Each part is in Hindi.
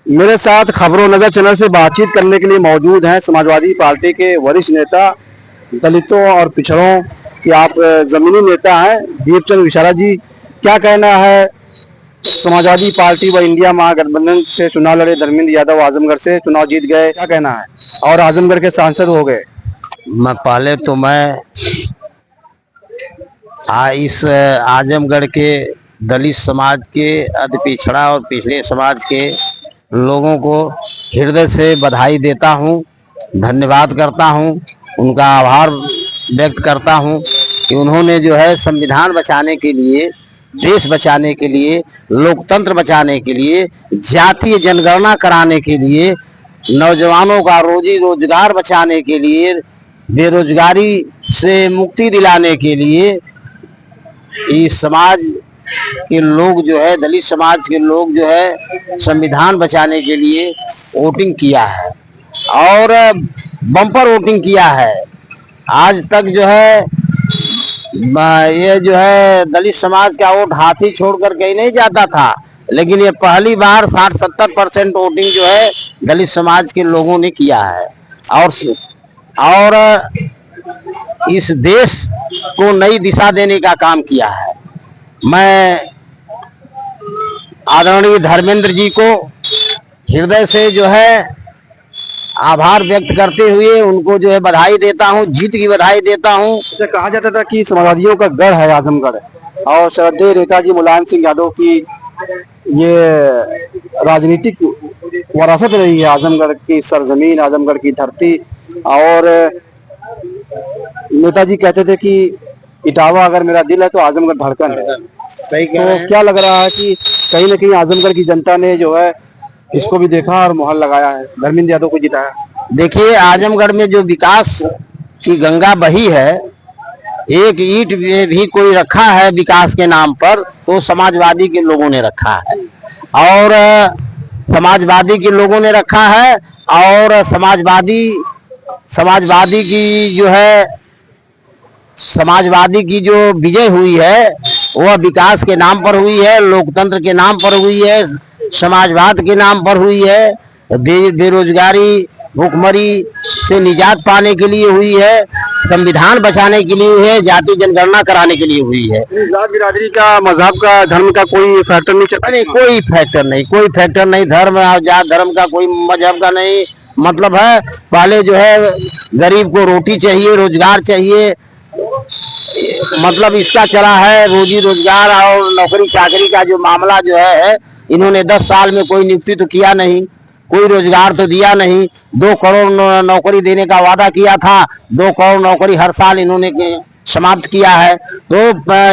मेरे साथ खबरों नगर चैनल से बातचीत करने के लिए मौजूद हैं समाजवादी पार्टी के वरिष्ठ नेता, दलितों और पिछड़ों के आप जमीनी नेता हैं दीपचंद विशाला जी। क्या कहना है समाजवादी पार्टी व इंडिया महागठबंधन से चुनाव लड़े धर्मेंद्र यादव आजमगढ़ से चुनाव जीत गए, क्या कहना है और आजमगढ़ के सांसद हो गए। मैं इस आजमगढ़ के दलित समाज के अति पिछड़ा और पिछड़े समाज के लोगों को हृदय से बधाई देता हूं, धन्यवाद करता हूं, उनका आभार व्यक्त करता हूं कि उन्होंने जो है संविधान बचाने के लिए, देश बचाने के लिए, लोकतंत्र बचाने के लिए, जातीय जनगणना कराने के लिए, नौजवानों का रोजी रोजगार बचाने के लिए, बेरोजगारी से मुक्ति दिलाने के लिए इस समाज के लोग जो है, दलित समाज के लोग जो है संविधान बचाने के लिए वोटिंग किया है और बम्पर वोटिंग किया है। आज तक जो है ये जो है दलित समाज का वोट हाथी छोड़कर कहीं नहीं जाता था, लेकिन ये पहली बार 60-70% वोटिंग जो है दलित समाज के लोगों ने किया है और इस देश को नई दिशा देने का काम किया है। मैं आदरणीय धर्मेंद्र जी को हृदय से जो है आभार व्यक्त करते हुए उनको जो है बधाई देता हूं, जीत की बधाई देता हूं। कहा जाता था कि समाजवादियों का गढ़ है आजमगढ़ और श्रद्धेय नेताजी मुलायम सिंह यादव की ये राजनीतिक विरासत रही है आजमगढ़ की सरजमीन, आजमगढ़ की धरती। और नेताजी कहते थे कि इटावा अगर मेरा दिल है तो आजमगढ़ धड़कन है। तो क्या लग रहा है कि कहीं ना कहीं आजमगढ़ की जनता ने जो है इसको भी देखा और मुहर लगाया है, धर्मेंद्र यादव को जिताया। देखिए, आजमगढ़ में जो विकास की गंगा बही है, एक ईंट भी कोई रखा है विकास के नाम पर तो समाजवादी के लोगों ने रखा है और समाजवादी के लोगों ने रखा है और समाजवादी की जो विजय हुई है वह विकास के नाम पर हुई है, लोकतंत्र के नाम पर हुई है, समाजवाद के नाम पर हुई है, बेरोजगारी भुखमरी से निजात पाने के लिए हुई है, संविधान बचाने के लिए हुई है, जाति जनगणना कराने के लिए हुई है। जात बिरादरी का, मजहब का, धर्म का कोई फैक्टर नहीं चलता। नहीं, कोई फैक्टर नहीं, धर्म और जात धर्म का कोई, मजहब का नहीं। मतलब है पहले जो है गरीब को रोटी चाहिए, रोजगार चाहिए, मतलब इसका चला है रोजी रोजगार और नौकरी चाकरी का जो मामला जो है इन्होंने 10 साल में कोई नियुक्ति तो किया नहीं, कोई रोजगार तो दिया नहीं। 2 करोड़ नौकरी देने का वादा किया था, 2 करोड़ नौकरी हर साल इन्होंने समाप्त किया है। तो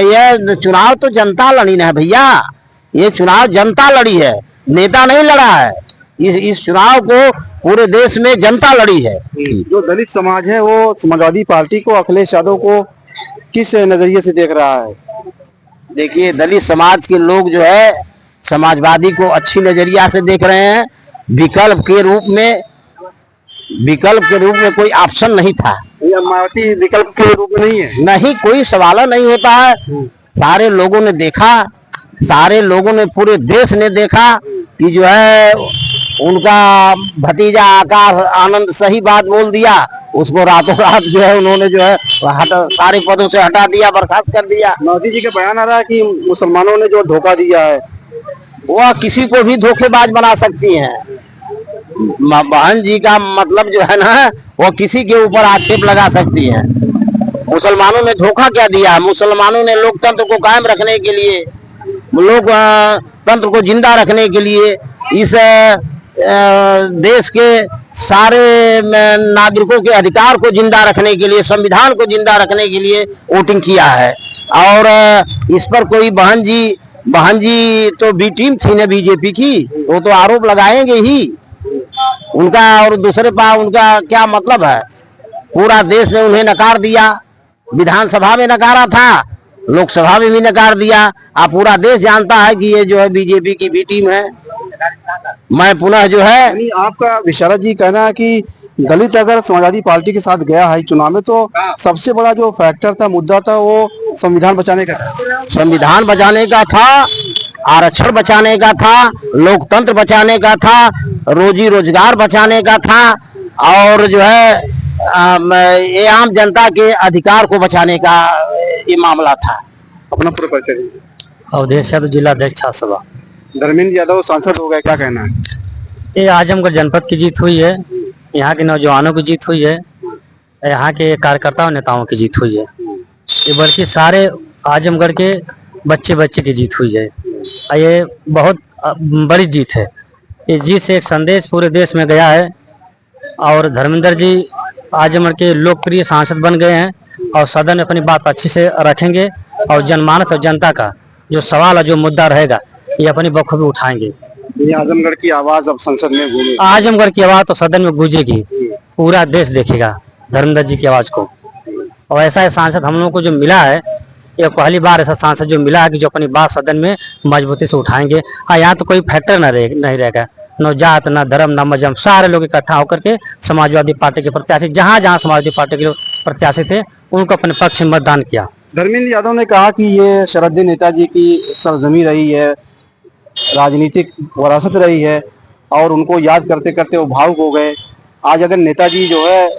ये चुनाव तो जनता लड़ी है भैया, ये चुनाव जनता लड़ी है, नेता नहीं लड़ा है। इस चुनाव को पूरे देश में जनता लड़ी है। जो दलित समाज है वो समाजवादी पार्टी को, अखिलेश यादव को किस नजरिए से देख रहा है? देखिए, दलित समाज के लोग जो है समाजवादी को अच्छी नजरिया से देख रहे हैं। विकल्प के रूप में कोई ऑप्शन नहीं था। मायावती विकल्प के रूप में नहीं है, नहीं, कोई सवाल नहीं होता है। सारे लोगों ने देखा, सारे लोगों ने, पूरे देश ने देखा कि जो है उनका भतीजा आकाश आनंद सही बात बोल दिया, उसको रातों रात जो है उन्होंने जो है सारे पदों से हटा दिया, बर्खास्त कर दिया। मोदी जी का बयान आ रहा है कि मुसलमानों ने जो धोखा दिया है वह किसी को भी धोखेबाज बना सकती हैं। बहन जी का मतलब जो है ना, वो किसी के ऊपर आक्षेप लगा सकती हैं। मुसलमानों ने धोखा क्या दिया? मुसलमानों ने लोकतंत्र को कायम रखने के लिए, लोकतंत्र को जिंदा रखने के लिए, इस देश के सारे नागरिकों के अधिकार को जिंदा रखने के लिए, संविधान को जिंदा रखने के लिए वोटिंग किया है। और इस पर कोई बहन जी तो बी टीम थी ना बीजेपी की, वो तो आरोप लगाएंगे ही उनका। और दूसरे पास उनका क्या मतलब है? पूरा देश ने उन्हें नकार दिया, विधानसभा में नकारा था, लोकसभा में भी नकार दिया। अब पूरा देश जानता है कि ये जो है बीजेपी की बी टीम है। मैं पुनः जो है, आपका विशाला जी कहना है कि दलित अगर समाजवादी पार्टी के साथ गया है चुनाव में तो सबसे बड़ा जो फैक्टर था, मुद्दा था, वो संविधान बचाने का था। संविधान बचाने का था आरक्षण बचाने का था, लोकतंत्र बचाने का था, रोजी रोजगार बचाने का था, और जो है ये आम जनता के अधिकार को बचाने का ये मामला था। अपना पूरा परिचय दीजिए। अवधेश यादव, जिला अध्यक्ष छात्रसभा। धर्मेंद्र यादव सांसद हो गए, क्या कहना है? ये आजमगढ़ जनपद की जीत हुई है, यहाँ के नौजवानों की जीत हुई है, यहाँ के कार्यकर्ताओं नेताओं की जीत हुई है, ये बल्कि सारे आजमगढ़ के बच्चे की जीत हुई है। और ये बहुत बड़ी जीत है। इस जीत से एक संदेश पूरे देश में गया है और धर्मेंद्र जी आजमगढ़ के लोकप्रिय सांसद बन गए हैं और सदन में अपनी बात अच्छी से रखेंगे और जनमानस और जनता का जो सवाल है, जो मुद्दा रहेगा, ये अपनी बखूबी उठाएंगे। ये आजमगढ़ की आवाज अब संसद में गूंजेगी। आजमगढ़ की आवाज तो सदन में गूंजेगी, पूरा देश देखेगा धर्मेंद्र जी की आवाज को। और ऐसा सांसद हम लोगों को जो मिला है, ये पहली बार ऐसा सांसद जो मिला है कि जो अपनी बात सदन में मजबूती से उठाएंगे। हाँ, यहाँ तो कोई फैक्टर नहीं रहेगा, न जात, न धर्म, न मजहब, सारे लोग इकट्ठा होकर के समाजवादी पार्टी के प्रत्याशी, जहाँ जहाँ समाजवादी पार्टी के प्रत्याशी थे, उनको अपने पक्ष में मतदान किया। धर्मेंद्र यादव ने कहा कि ये श्रद्धेय नेताजी की सरजमी रही है, राजनीतिक विरासत रही है, और उनको याद करते करते वो भावुक हो गए। आज अगर नेताजी जो है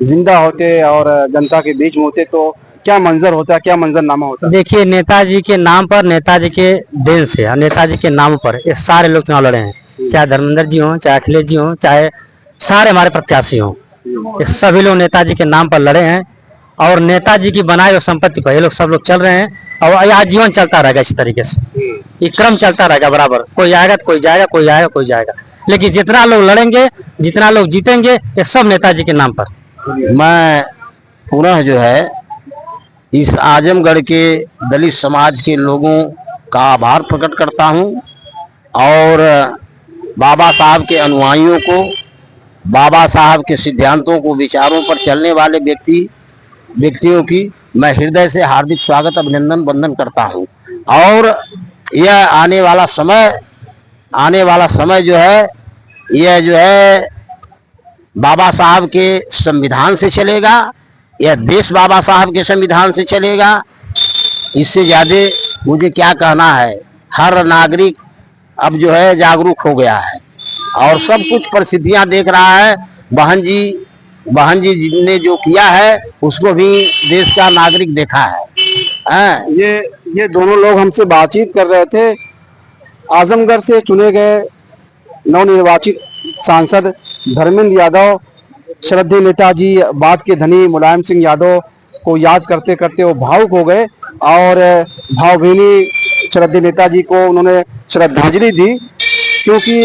जिंदा होते और जनता के बीच में होते तो क्या मंजर होता, क्या मंजरनामा होता? देखिए, नेताजी के नाम पर, नेताजी के दिन से और नेताजी के नाम पर ये सारे लोग चुनाव लड़े हैं, चाहे धर्मेंद्र जी हों, चाहे अखिलेश जी हों, चाहे सारे हमारे प्रत्याशी हों, ये सभी लोग नेताजी के नाम पर लड़े हैं और नेताजी की बनाई हुई संपत्ति पर ये लोग सब लोग चल रहे हैं। और यह जीवन चलता रहेगा इसी तरीके से, ये क्रम चलता रहेगा बराबर। कोई आएगा तो कोई जाएगा, कोई आएगा कोई जाएगा, लेकिन जितना लोग लड़ेंगे, जितना लोग जीतेंगे, ये सब नेताजी के नाम पर। मैं पुनः जो है इस आजमगढ़ के दलित समाज के लोगों का आभार प्रकट करता हूं और बाबा साहब के अनुयायियों को, बाबा साहब के सिद्धांतों को, विचारों पर चलने वाले व्यक्तियों की मैं हृदय से हार्दिक स्वागत, अभिनंदन, वंदन करता हूं। और यह आने वाला समय जो है, यह जो है बाबा साहब के संविधान से चलेगा, यह देश बाबा साहब के संविधान से चलेगा। इससे ज्यादा मुझे क्या कहना है। हर नागरिक अब जो है जागरूक हो गया है और सब कुछ परिस्थितियां देख रहा है। बहन जी ने जो किया है उसको भी देश का नागरिक देखा है। ये दोनों लोग हमसे बातचीत कर रहे थे। आजमगढ़ से चुने गए नवनिर्वाचित सांसद धर्मेंद्र यादव, श्रद्धेय नेताजी, बात के धनी मुलायम सिंह यादव को याद करते करते वो भावुक हो गए और भावभीनी श्रद्धेय नेताजी को उन्होंने श्रद्धांजलि दी। क्योंकि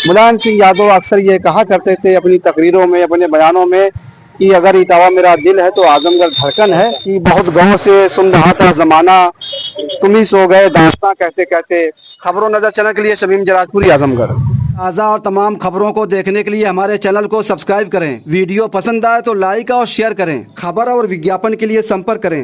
मुलायम सिंह यादव अक्सर ये कहा करते थे अपनी तकरीरों में, अपने बयानों में, कि अगर इटावा मेरा दिल है तो आजमगढ़ धड़कन है। कि बहुत गाँव से सुन रहा था जमाना, तुम ही सो गए दास्तां कहते कहते। खबरों नजर चैनल के लिए शमीम जराजपुरी, आजमगढ़। ताज़ा और तमाम खबरों को देखने के लिए हमारे चैनल को सब्सक्राइब करें। वीडियो पसंद आए तो लाइक और शेयर करें। खबर और विज्ञापन के लिए संपर्क करें